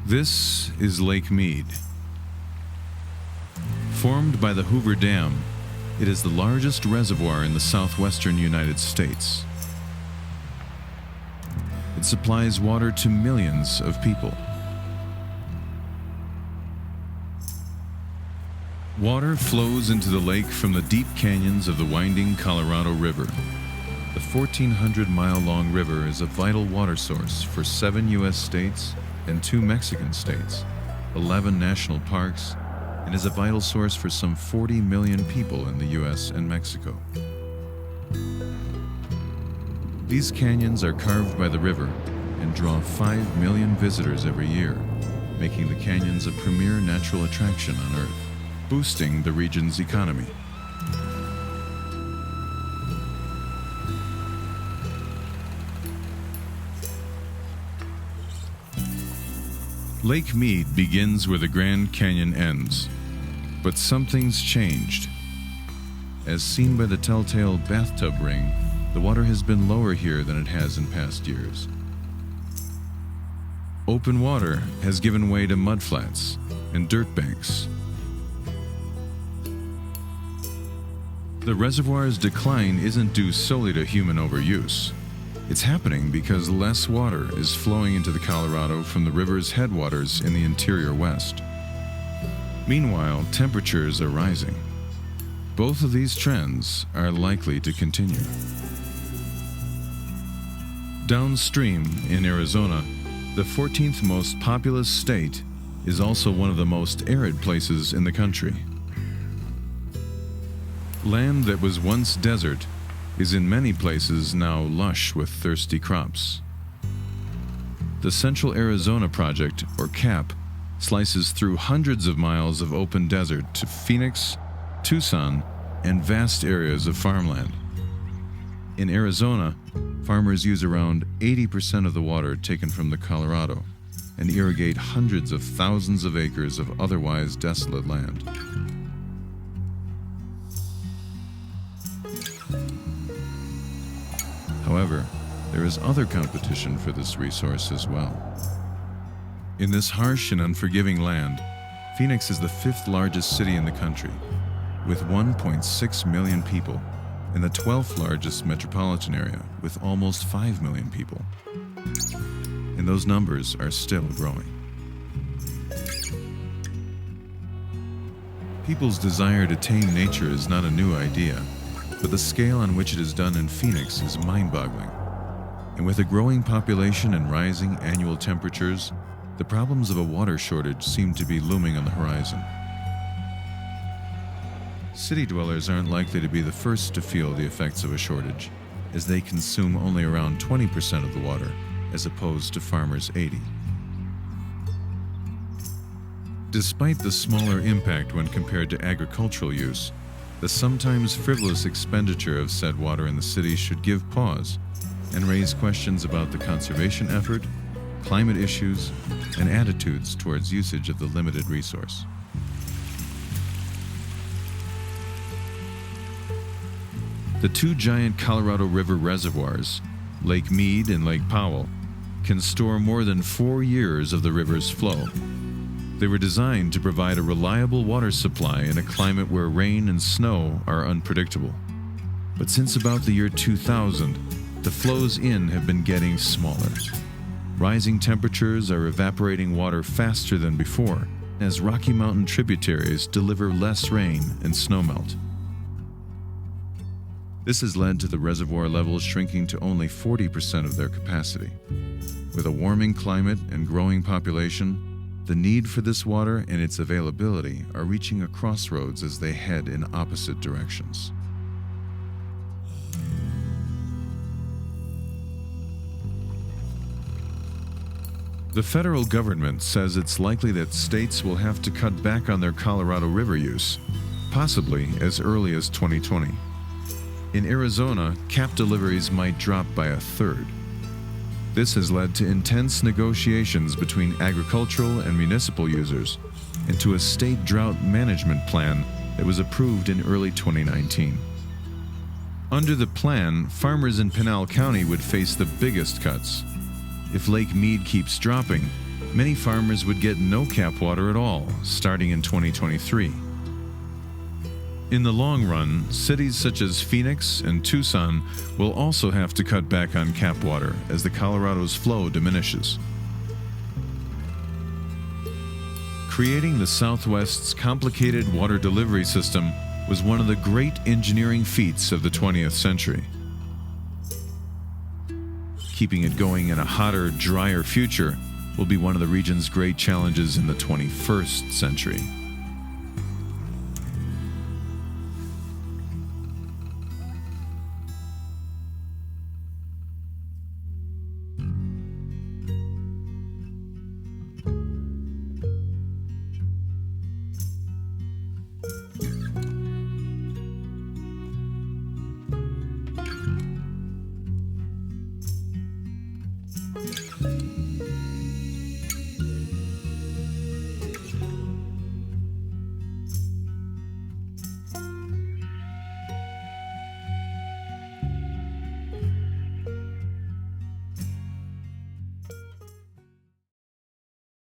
This is Lake Mead. Formed by the Hoover Dam, it is the largest reservoir in the southwestern United States. It supplies water to millions of people. Water flows into the lake from the deep canyons of the winding Colorado River. The 1,400-mile-long river is a vital water source for 7 U.S. states and 2 Mexican states, 11 national parks, and is a vital source for some 40 million people in the U.S. and Mexico. These canyons are carved by the river and draw 5 million visitors every year, making the canyons a premier natural attraction on Earth, boosting the region's economy. Lake Mead begins where the Grand Canyon ends, but something's changed. As seen by the telltale bathtub ring, the water has been lower here than it has in past years. Open water has given way to mudflats and dirt banks. The reservoir's decline isn't due solely to human overuse. It's happening because less water is flowing into the Colorado from the river's headwaters in the interior west. Meanwhile, temperatures are rising. Both of these trends are likely to continue. Downstream in Arizona, the 14th most populous state, is also one of the most arid places in the country. Land that was once desert is in many places now lush with thirsty crops. The Central Arizona Project, or CAP, slices through hundreds of miles of open desert to Phoenix, Tucson, and vast areas of farmland. In Arizona, farmers use around 80% of the water taken from the Colorado and irrigate hundreds of thousands of acres of otherwise desolate land. However, there is other competition for this resource as well. In this harsh and unforgiving land, Phoenix is the 5th largest city in the country, with 1.6 million people, and the 12th largest metropolitan area, with almost 5 million people. And those numbers are still growing. People's desire to tame nature is not a new idea, but the scale on which it is done in Phoenix is mind-boggling. And with a growing population and rising annual temperatures, the problems of a water shortage seem to be looming on the horizon. City dwellers aren't likely to be the first to feel the effects of a shortage, as they consume only around 20% of the water, as opposed to farmers' 80%. Despite the smaller impact when compared to agricultural use, the sometimes frivolous expenditure of said water in the city should give pause and raise questions about the conservation effort, climate issues, and attitudes towards usage of the limited resource. The 2 giant Colorado River reservoirs, Lake Mead and Lake Powell, can store more than 4 years of the river's flow. They were designed to provide a reliable water supply in a climate where rain and snow are unpredictable. But since about the year 2000, the flows in have been getting smaller. Rising temperatures are evaporating water faster than before, as Rocky Mountain tributaries deliver less rain and snowmelt. This has led to the reservoir levels shrinking to only 40% of their capacity. With a warming climate and growing population, the need for this water and its availability are reaching a crossroads as they head in opposite directions. The federal government says it's likely that states will have to cut back on their Colorado River use, possibly as early as 2020. In Arizona, CAP deliveries might drop by a third. This has led to intense negotiations between agricultural and municipal users and to a state drought management plan that was approved in early 2019. Under the plan, farmers in Pinal County would face the biggest cuts. If Lake Mead keeps dropping, many farmers would get no cap water at all starting in 2023. In the long run, cities such as Phoenix and Tucson will also have to cut back on cap water as the Colorado's flow diminishes. Creating the Southwest's complicated water delivery system was one of the great engineering feats of the 20th century. Keeping it going in a hotter, drier future will be one of the region's great challenges in the 21st century.